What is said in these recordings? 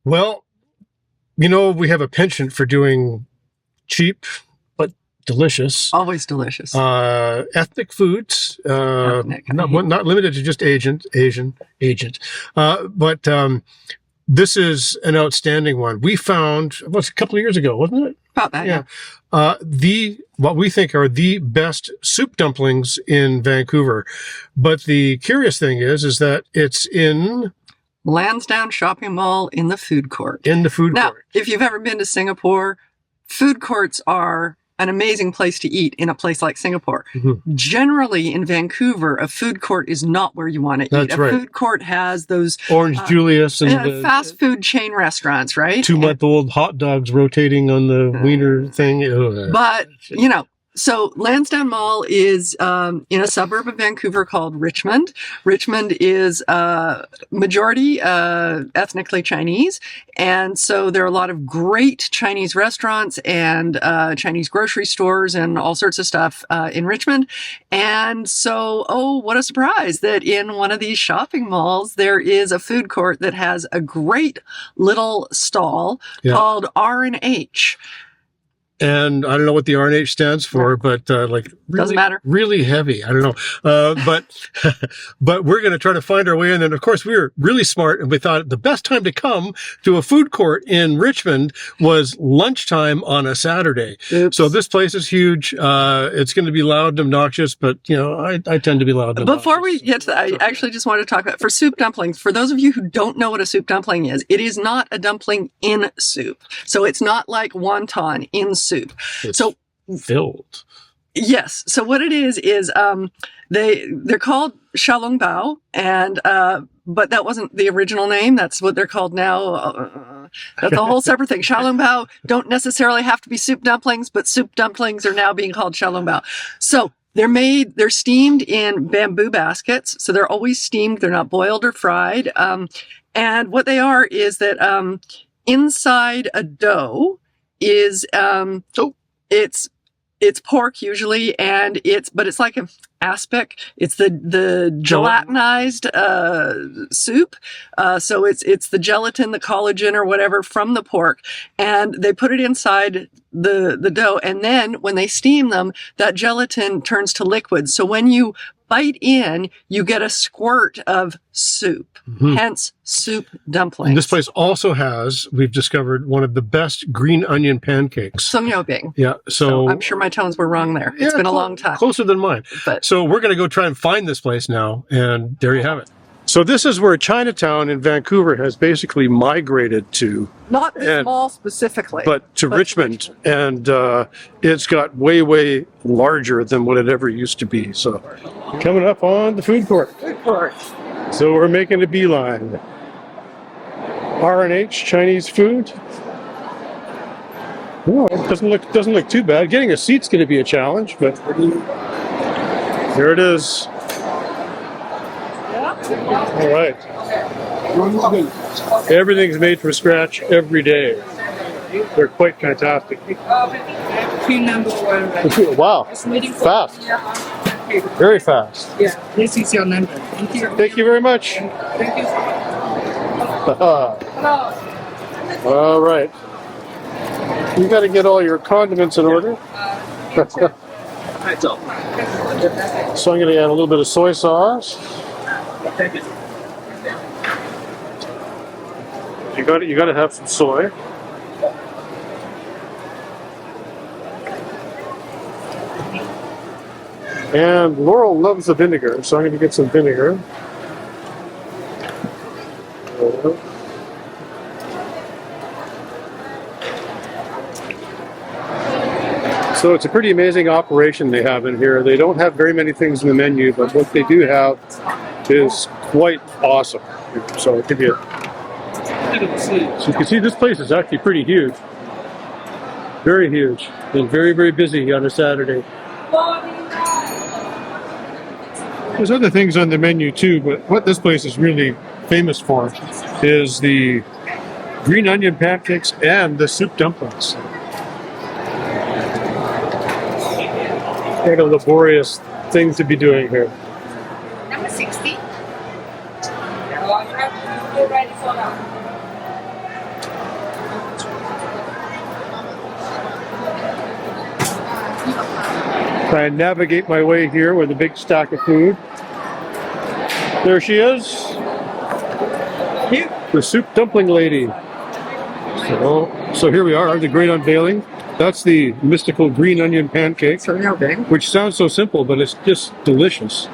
Well, you know, we have a penchant for doing cheap but delicious Always delicious. ethnic foods. Ethnic. Not limited to just Asian. But this is an outstanding one. We found, a couple of years ago, wasn't it? About that, yeah. What we think are the best soup dumplings in Vancouver. But the curious thing is that it's in Lansdowne Shopping Mall in the food court. In the food Now, court. if you've ever been to Singapore, food courts are an amazing place to eat in a place like Singapore. Mm-hmm. Generally, in Vancouver, a food court is not where you want to eat. That's right. A food court has those Orange Julius and fast food chain restaurants, right? 2-month-old hot dogs rotating on the wiener thing. But, you know, so Lansdowne Mall is in a suburb of Vancouver called Richmond. Richmond is majority ethnically Chinese. And so there are a lot of great Chinese restaurants and Chinese grocery stores and all sorts of stuff in Richmond. And so, oh, what a surprise that in one of these shopping malls, there is a food court that has a great little stall called R&H. And I don't know what the R&H stands for, but Doesn't matter. Really heavy. I don't know. But we're going to try to find our way in. And of course, we were really smart, and we thought the best time to come to a food court in Richmond was lunchtime on a Saturday. Oops. So this place is huge. It's going to be loud and obnoxious, but you know, I tend to be loud and obnoxious. Before we get to that, I actually just wanted to talk about for soup dumplings. For those of you who don't know what a soup dumpling is, it is not a dumpling in soup. So it's not like wonton in soup. It's so filled. Yes. So what it is they're called xiao and but that wasn't the original name. That's what they're called now. That's a whole separate thing. Xiao don't necessarily have to be soup dumplings, but soup dumplings are now being called xiao. So they're steamed in bamboo baskets. So they're always steamed. They're not boiled or fried. And what they are is that inside a dough is it's pork usually, and it's like an aspic. It's the gelatinized soup. So it's the gelatin, the collagen or whatever from the pork, and they put it inside the dough, and then when they steam them, that gelatin turns to liquid. So when you bite in, you get a squirt of soup, hence soup dumplings. And this place also has, we've discovered, one of the best green onion pancakes. Songyo-bing. Yeah, so I'm sure my tones were wrong there. It's been a long time. Closer than mine. But so we're going to go try and find this place now, and there you have it. So this is where Chinatown in Vancouver has basically migrated to. Not this mall specifically. But to Richmond. And it's got way larger than what it ever used to be. So coming up on the food court. So we're making a beeline. R&H Chinese Food. Oh, it doesn't look too bad. Getting a seat's going to be a challenge, but here it is. All right. Everything's made from scratch every day. They're quite fantastic. Wow. Fast. Very fast. Yeah, this is your number. Thank you. Thank you very much. Thank you. All right. You got to get all your condiments in order. So I'm going to add a little bit of soy sauce. You got to have some soy. And Laurel loves the vinegar, so I'm going to get some vinegar. So it's a pretty amazing operation they have in here. They don't have very many things in the menu, but what they do have is quite awesome. So I'll give you so you can see this place is actually pretty huge. Very huge. And very busy on a Saturday. There's other things on the menu too, but what this place is really famous for is the green onion pancakes and the soup dumplings. Quite a laborious thing to be doing here. Number 60. Try and navigate my way here with a big stack of food. There she is. The soup dumpling lady. So here we are, the great unveiling. That's the mystical green onion pancake, So now big. which sounds so simple, but it's just delicious.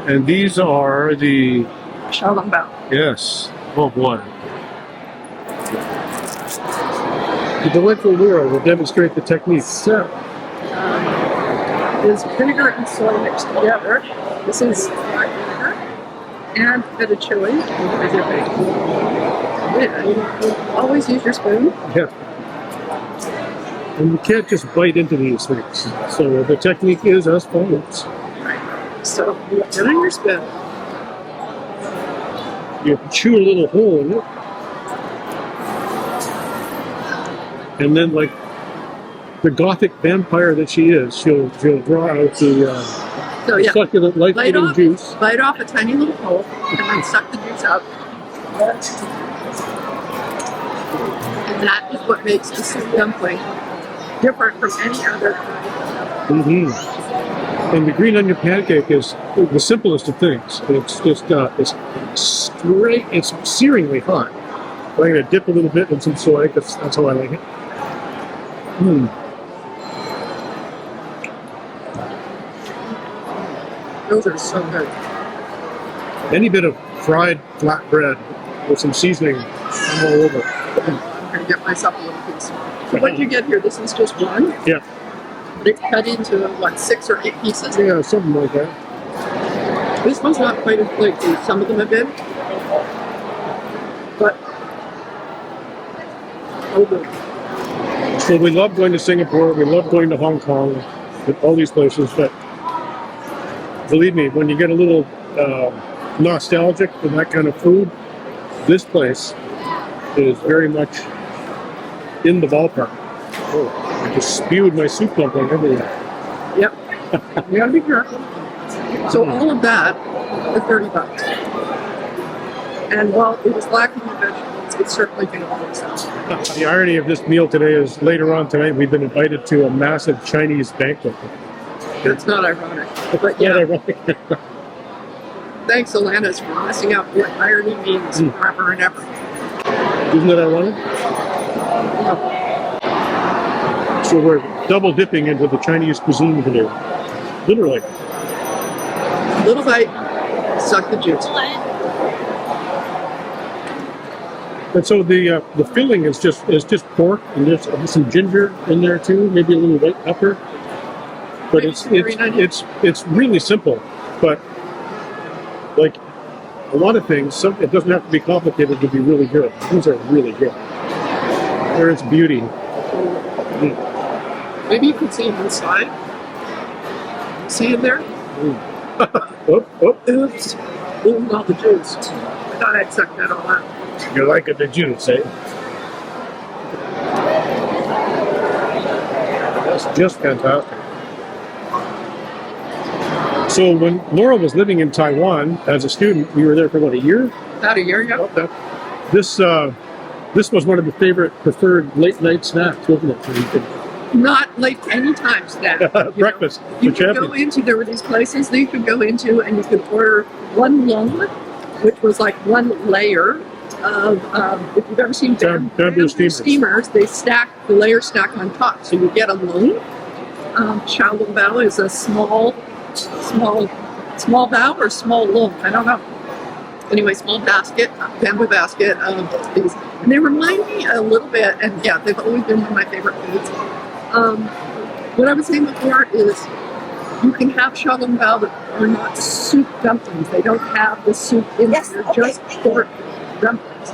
And these are the, Xiao long bao. yes, oh boy. The delightful Laura will demonstrate the technique. So, is vinegar and soy mixed together. This is black vinegar and a bit of chili. Always use your spoon. Yeah. And you can't just bite into these things. So the technique is as follows. So you put it in your spoon. You chew a little hole in it. And then, like the gothic vampire that she is, she'll draw out the So yeah, succulent, life-giving juice. bite off a tiny little hole and then suck the juice out. And that is what makes the soup dumpling different from any other. And the green onion pancake is the simplest of things. It's just it's straight. It's searingly hot. I'm going to dip a little bit in some soy because that's how I like it. Those are so good. Any bit of fried flat bread with some seasoning, I'm all over. I'm going to get myself a little piece. So what you get here, this is just one. Yeah, It's cut into, what, 6 or 8 pieces? yeah, something like that. This one's not quite as big as some of them have been. But, oh good. So we love going to Singapore, we love going to Hong Kong, and all these places, but believe me, when you get a little nostalgic for that kind of food, this place is very much in the ballpark. Oh, I just spewed my soup dumpling everywhere. Yep. You gotta be careful. So all of that is $30. And while it was lacking in vegetables, it's certainly going to hold itself. The irony of this meal today is later on tonight we've been invited to a massive Chinese banquet. That's not ironic. But Yeah, yeah, ironic. thanks Alanis for messing up what irony means forever and ever. Isn't that ironic? Yeah. So we're double dipping into the Chinese cuisine today. Literally. Little bite, suck the juice. And so the filling is just pork and there's some ginger in there too, maybe a little white pepper. But it's really simple. But like a lot of things, it doesn't have to be complicated to be really good. These are really good. There is beauty. Maybe you can see it inside. See it there? Oh, Oops. Ooh, all the juice. I thought I'd suck that all out. you're liking the juice, eh? That's just fantastic. So when Laura was living in Taiwan as a student, you were there for what, a year? About a year ago. This was one of the preferred late night snacks, wasn't it? So you could- Not like any time snack. breakfast. You for could go champions. into, there were these places that you could go into and you could order one lung, which was like one layer of, if you've ever seen Bamboo steamers. they stack, the layer stack on top. So you get a lung. Xiao long bao is a small bao or small lung, I don't know. Anyway, small basket, bamboo basket of these. And they remind me a little bit, and yeah, they've always been one of my favorite foods. What I was saying before is you can have xiao long bao that are not soup dumplings. They don't have the soup in there, they're just pork dumplings.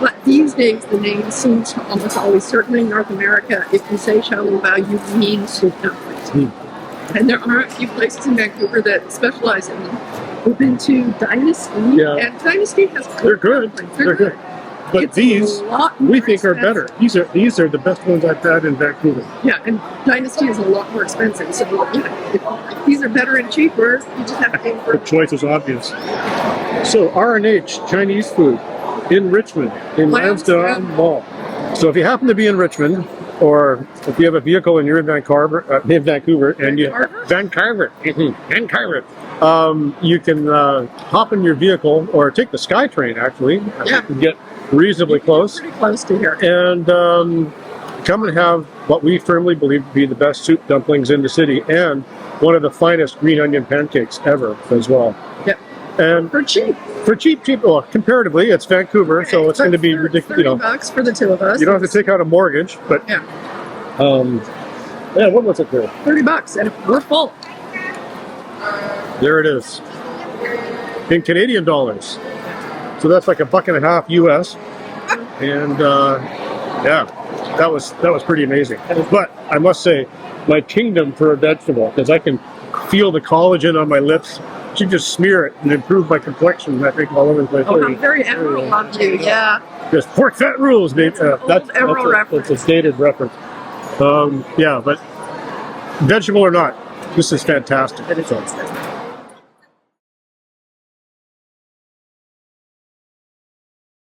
But these days, the name seems to almost always, certainly in North America, if you say xiao long bao, you mean soup dumplings. And there are a few places in Vancouver that specialize in them. We've been to Dynasty, and Dynasty has They're good. They're good. But It's these a lot we more think are better. expensive. These are the best ones I've had in Vancouver. Yeah, and Dynasty is a lot more expensive. So you know, if these are better and cheaper, you just have to pay for The choice is obvious. So R&H Chinese Food in Richmond, in Lansdowne Mall. So if you happen to be in Richmond, or if you have a vehicle and you're in Vancouver, and you Vancouver, you can hop in your vehicle or take the SkyTrain. Actually, Yeah. you can get reasonably close, Pretty close to here. and come and have what we firmly believe to be the best soup dumplings in the city, and one of the finest green onion pancakes ever as well. Yep. And For cheap. for cheap, well, comparatively, it's Vancouver, so it's going to be ridiculous. $30 for the two of us. You don't have to take out a mortgage, but Yeah. yeah, what was it there? $30, and we're full. There it is. In Canadian dollars. So that's like $1.50 US. And yeah, that was pretty amazing. But I must say, my kingdom for a vegetable, because I can feel the collagen on my lips. You just smear it and improve my complexion, I think, all over the place. Oh, I'm very Emerald of you, yeah. Just pork fat rules, babe. Old Emerald reference. That's a dated reference. Yeah, but vegetable or not, this is fantastic. It is. So,